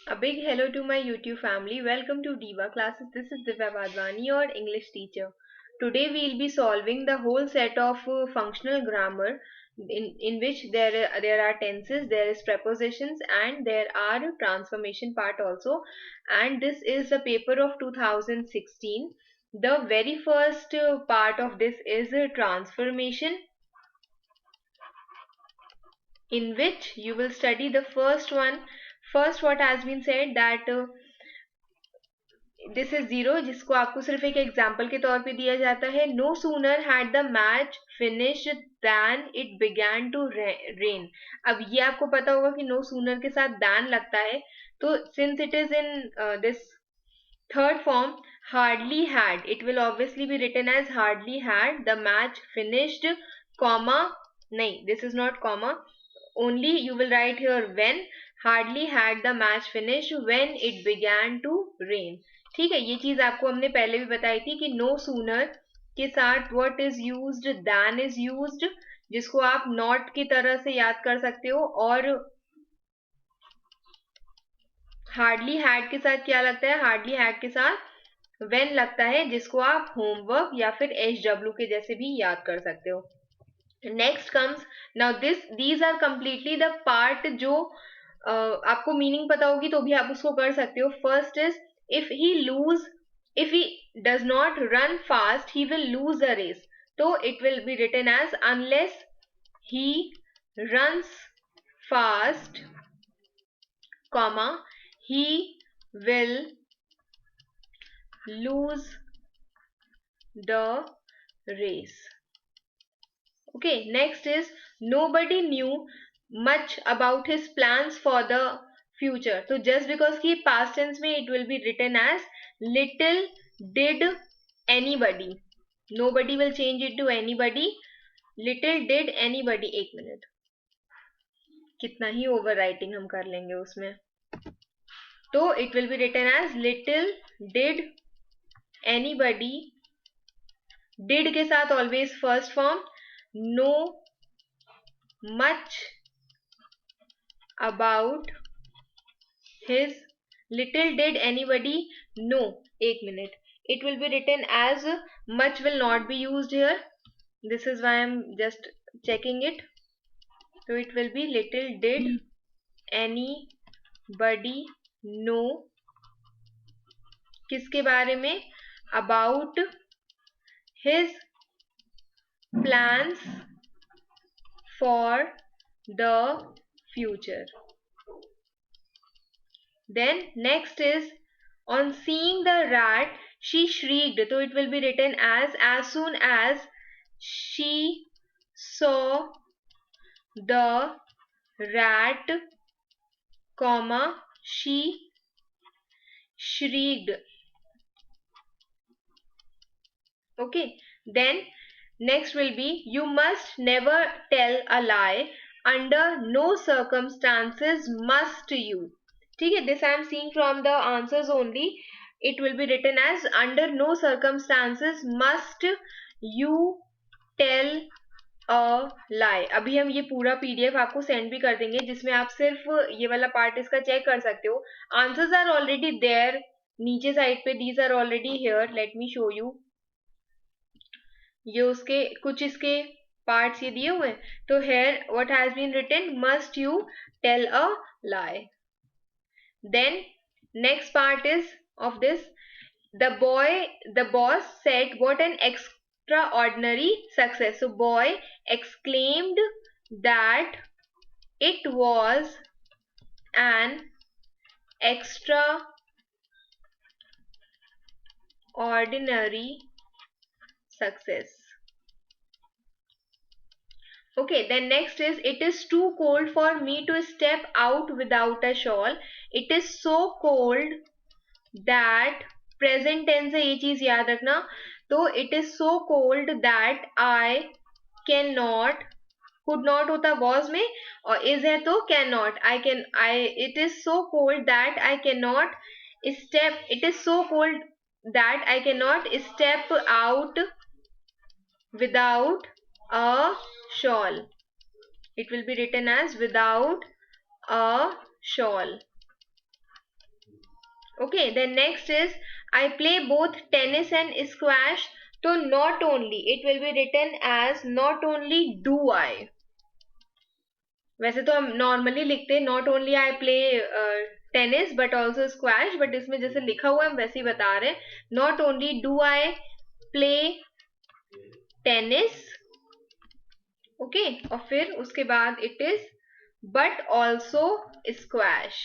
A big hello to my YouTube family. Welcome to Diva Classes. This is Divya Vadvani, your English teacher. Today we'll be solving the whole set of functional grammar in which there are tenses, there is prepositions, and there are transformation part also. And this is the paper of 2016. The very first part of this is transformation, in which you will study the first one. First, what has been said that this is zero, जिसको आपको सिर्फ एक example के तौर पे दिया जाता है. No sooner had the match finish than it began to rain. अब ये आपको पता होगा कि नो सूनर के साथ दैन लगता है, तो since it is in this third form hardly had, it will obviously be written as hardly had the match finished, comma नहीं, this is not comma, only you will write here when. hardly had the match finished when it began to rain. ठीक है, ये चीज आपको हमने पहले भी बताई थी कि no sooner के साथ what is used, than is used, जिसको आप not की तरह से याद कर सकते हो, और hardly had के साथ क्या लगता है, hardly had के साथ when लगता है, जिसको आप homework या फिर HW के जैसे भी याद कर सकते हो. Next comes, now these are completely the part जो आपको मीनिंग पता होगी तो भी आप उसको कर सकते हो. First is if he does not run fast he will lose the race, तो it will be written as unless he runs fast, comma he will lose the race. Okay, next is nobody knew much about his plans for the future. So just because कि past tense में it will be written as little did anybody. Nobody will change it to anybody. Little did anybody. एक minute, कितना ही over writing हम कर लेंगे उसमें. तो it will be written as little did anybody. did के साथ always first form. know much about his, little did anybody know. एक minute, it will be written as much will not be used here. This is why I'm just checking it. So it will be little did anybody know. किसके बारे में? About his plans for the future. Then next is on seeing the rat she shrieked, so it will be written as soon as she saw the rat, comma she shrieked. Okay, then next will be you must never tell a lie, under no circumstances must you. ठीक है, this I am seeing from the answers only. It will be written as under no circumstances must you tell a lie. अभी हम ये पूरा PDF आपको send भी कर देंगे, जिसमें आप सिर्फ ये वाला पार्ट इसका चेक कर सकते हो. आंसर्स आर ऑलरेडी देयर नीचे साइड पे, these are already here. Let me show you. ये उसके कुछ इसके पार्ट्स ये दिए हुए हैं. तो here what has been written, must you tell a lie. Then next part is of this, the boss said what an extraordinary success. So boy exclaimed that it was an extraordinary success. Okay, then next is it is too cold for me to step out without a shawl. It is so cold that, present tense है, ये चीज याद रखना. तो it is so cold that I cannot, could not होता was में, और is है तो cannot. it is so cold that I cannot step, it is so cold that I cannot step out without a shawl. It will be written as without a shawl. Okay, then next is I play both tennis and squash. तो not only, it will be written as not only do I. वैसे तो हम normally लिखते हैं not only I play tennis but also squash, but इसमें जैसे लिखा हुआ है हम वैसे ही बता रहे हैं. Not only do I play tennis, okay, और फिर उसके बाद it is but also squash.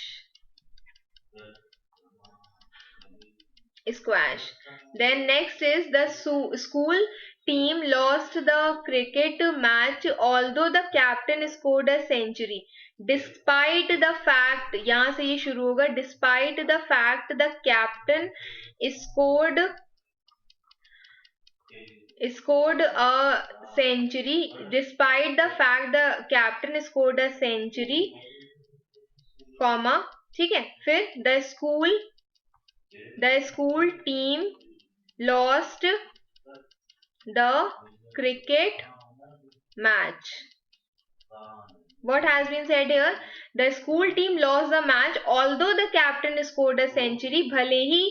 Then next is the school team lost the cricket match although the captain scored a century. Despite the fact, यहाँ से ये शुरू होगा, despite the fact the captain scored a century. Despite the fact the captain scored a century, comma, ठीक है. फिर the school team lost the cricket match. What has been said here? The school team lost the match although the captain scored a century. भले ही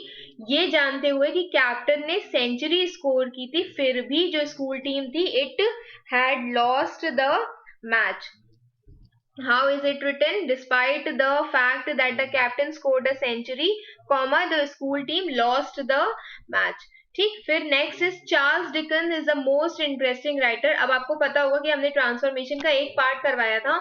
ये जानते हुए कि captain ने century score की थी, फिर भी जो स्कूल टीम थी it had lost the match. How is it written? Despite the fact that the captain scored a century, comma, the school team lost the match. ठीक. फिर next is Charles Dickens is the most interesting writer. अब आपको पता होगा कि हमने transformation का एक पार्ट करवाया था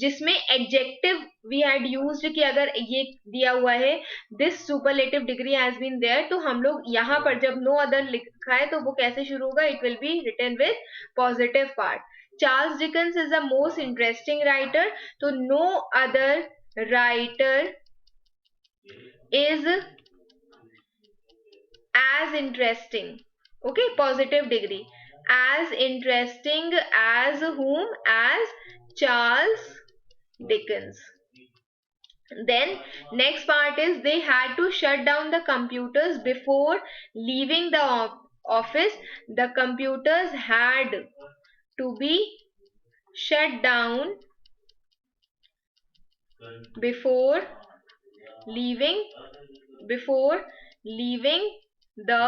जिसमें एडजेक्टिव वी हैड यूज्ड कि अगर ये दिया हुआ है this superlative degree has been there, तो हम लोग यहाँ पर जब नो अदर लिखा है तो वो कैसे शुरू होगा? It will be written with positive part. Charles Dickens is the most interesting writer. So no other writer is as interesting. Okay, positive degree. As interesting as whom? As Charles Dickens. Then next part is they had to shut down the computers before leaving the office. The computers had to be shut down before leaving the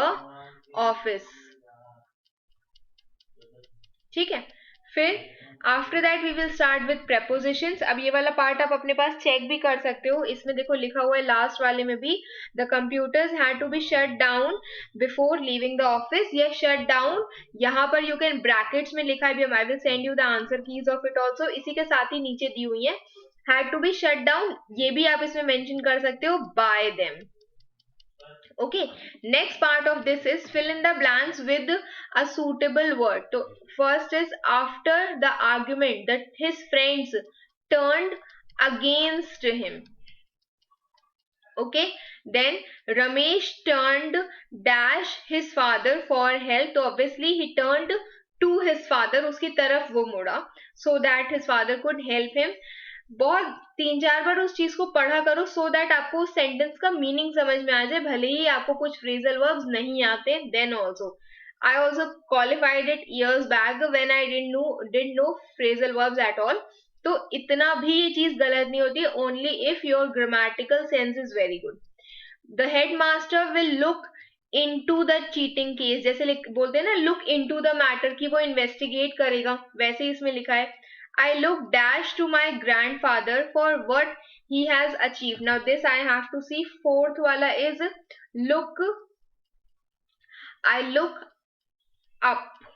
office. ठीक है. फिर after that we will start with prepositions. अब ये वाला part आप अपने पास check भी कर सकते हो. इसमें देखो लिखा हुआ है लास्ट वाले में भी the computers had to be shut down before leaving the office. ये शट डाउन यहाँ पर यू कैन ब्रैकेट्स में लिखा है भी. I will send you the answer keys of it also. इसी के साथ ही नीचे दी हुई है had to be shut down. ये भी आप इसमें मेंशन कर सकते हो by them. Okay, next part of this is fill in the blanks with a suitable word. So first is after the argument that his friends turned against him. Okay, then Ramesh turned dash his father for help. So obviously he turned to his father, उसकी तरफ वो मुड़ा so that his father could help him. बहुत 3-4 बार उस चीज को पढ़ा करो सो दैट आपको उस सेंटेंस का मीनिंग समझ में आ जाए, भले ही आपको कुछ फ्रेजल वर्ब्स नहीं आते. Then also I also qualified it years back when I didn't know phrasal verbs at all. तो इतना भी ये चीज गलत नहीं होती, only if your grammatical sense is very good. The headmaster will look into the cheating case. जैसे बोलते हैं ना लुक इनटू द मैटर, कि वो इन्वेस्टिगेट करेगा, वैसे ही इसमें लिखा है I look dash to my grandfather for what he has achieved. Now this I have to see. Fourth wala is look. I look up.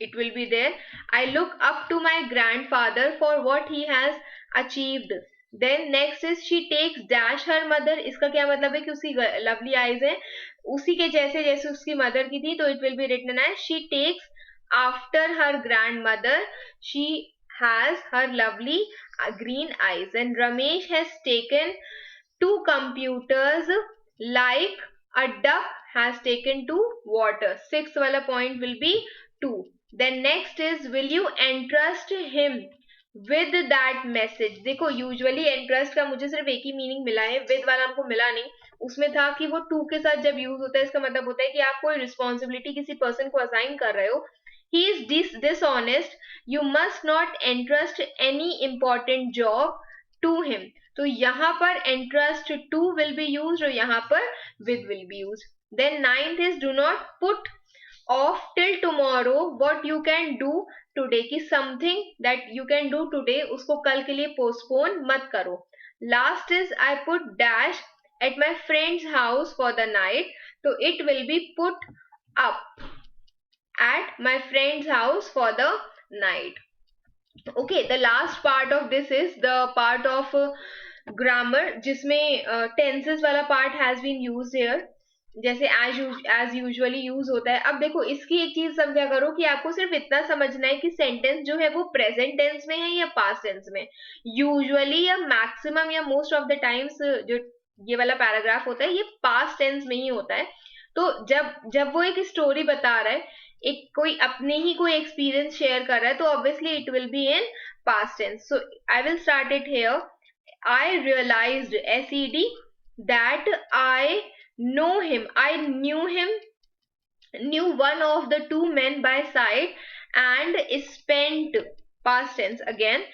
It will be there. I look up to my grandfather for what he has achieved. Then next is she takes dash her mother. इसका क्या मतलब है कि उसकी lovely eyes है उसी के जैसे उसकी मदर की थी, तो it will be written as she takes after her grandmother. She has her lovely green eyes. And Ramesh has taken 2 computers like a duck has taken to water. 6th wala point will be 2. Then next is will you entrust him with that message. देखो usually entrust का मुझे सिर्फ एक ही meaning मिला है, with वाला हमको मिला नहीं. उसमें था कि वो to के साथ जब यूज होता है इसका मतलब होता है कि आप कोई रिस्पॉन्सिबिलिटी किसी पर्सन को असाइन कर रहे हो. He is dishonest. You must not entrust any important job to him. तो यहाँ पर entrust to will be used और यहाँ पर with will be used. Then ninth is do not put off till tomorrow what you can do today, कि something that you can do today उसको कल के लिए postpone मत करो. Last is I put dash at my friend's house for the night, तो it will be put up at my friend's house for the night. Okay, the last part of this is the part of grammar जिसमें tenses वाला part has been used here, जैसे as usually use होता है. अब देखो इसकी एक चीज समझा करो कि आपको सिर्फ इतना समझना है कि सेंटेंस जो है वो प्रेजेंट टेंस में है या पास्ट टेंस में. यूजुअली या मैक्सिमम या मोस्ट ऑफ द टाइम्स जो ये वाला पैराग्राफ होता है ये पास्ट टेंस में ही होता है. तो जब वो एक स्टोरी बता रहा है, एक कोई अपने ही कोई एक्सपीरियंस शेयर कर रहा है, तो obviously it will be in past tense. So I will start it here. I realized SED that I knew one of the two men by sight and spent past tense again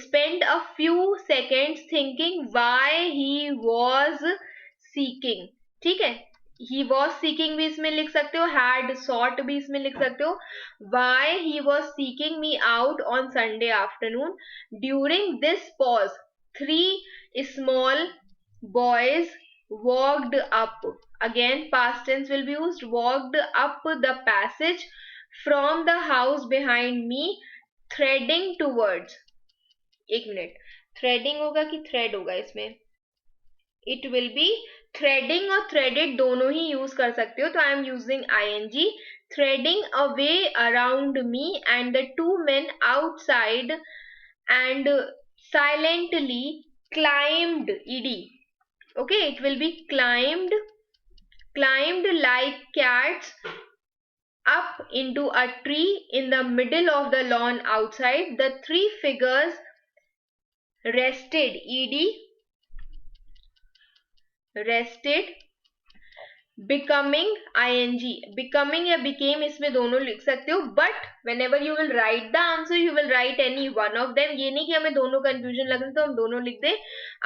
spent a few seconds thinking why he was seeking. ठीक है, he was seeking भी इसमें लिख सकते हो, had sought भी इसमें लिख सकते हो. Why he was seeking me out on Sunday afternoon. During this pause 3 small boys walked up. Again past tense will be used. Walked up the passage from the house behind me threading towards. एक minute, threading होगा कि thread होगा इसमें? It will be threading और threaded दोनों ही use कर सकते हो, तो I am using ing. Threading a way around me and the two men outside and silently climbed ed. Okay, it will be climbed like cats up into a tree in the middle of the lawn outside. The three figures rested becoming ing. becoming या became इसमें दोनों लिख सकते हो, but whenever you will write the answer you will write any one of them. ये नहीं कि हमें दोनों कंफ्यूजन लगे तो हम दोनों लिख दें,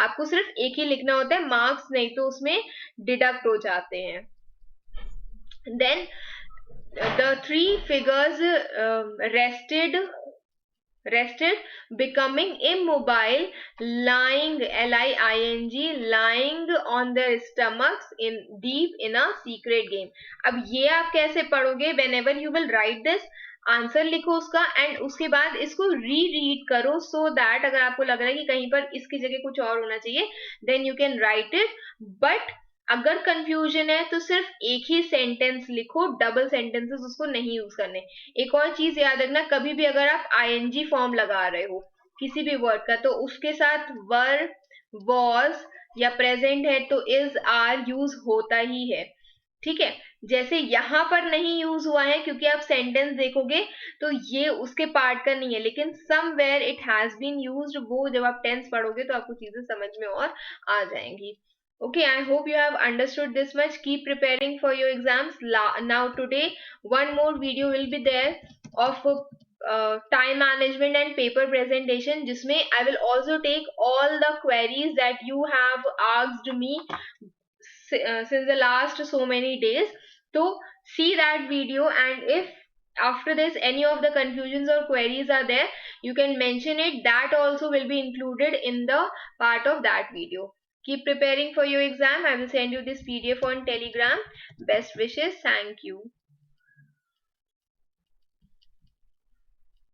आपको सिर्फ एक ही लिखना होता है, मार्क्स नहीं तो उसमें डिडक्ट हो जाते हैं. Then the three figures rested becoming immobile lying lying on their stomachs in deep in a secret game. अब ये आप कैसे पढ़ोगे? whenever you will write this, answer लिखो उसका एंड उसके बाद इसको रीड करो, सो दैट अगर आपको लग रहा है कि कहीं पर इसकी जगह कुछ और होना चाहिए then you can write it. But अगर कंफ्यूजन है तो सिर्फ एक ही सेंटेंस लिखो, डबल सेंटेंसेस उसको नहीं यूज करने. एक और चीज याद रखना, कभी भी अगर आप ing फॉर्म लगा रहे हो किसी भी वर्ड का तो उसके साथ वर, वॉज या प्रेजेंट है तो इज, आर यूज होता ही है. ठीक है, जैसे यहाँ पर नहीं यूज हुआ है क्योंकि आप सेंटेंस देखोगे तो ये उसके पार्ट का नहीं है, लेकिन somewhere it has been used. वो जब आप टेंस पढ़ोगे तो आपको चीजें समझ में और आ जाएंगी. Okay, I hope you have understood this much. Keep preparing for your exams. Now today one more video will be there of time management and paper presentation, जिसमें I will also take all the queries that you have asked me since the last so many days. So see that video, and if after this any of the confusions or queries are there, you can mention it. That also will be included in the part of that video. Keep preparing for your exam. I will send you this PDF on Telegram. Best wishes. Thank you.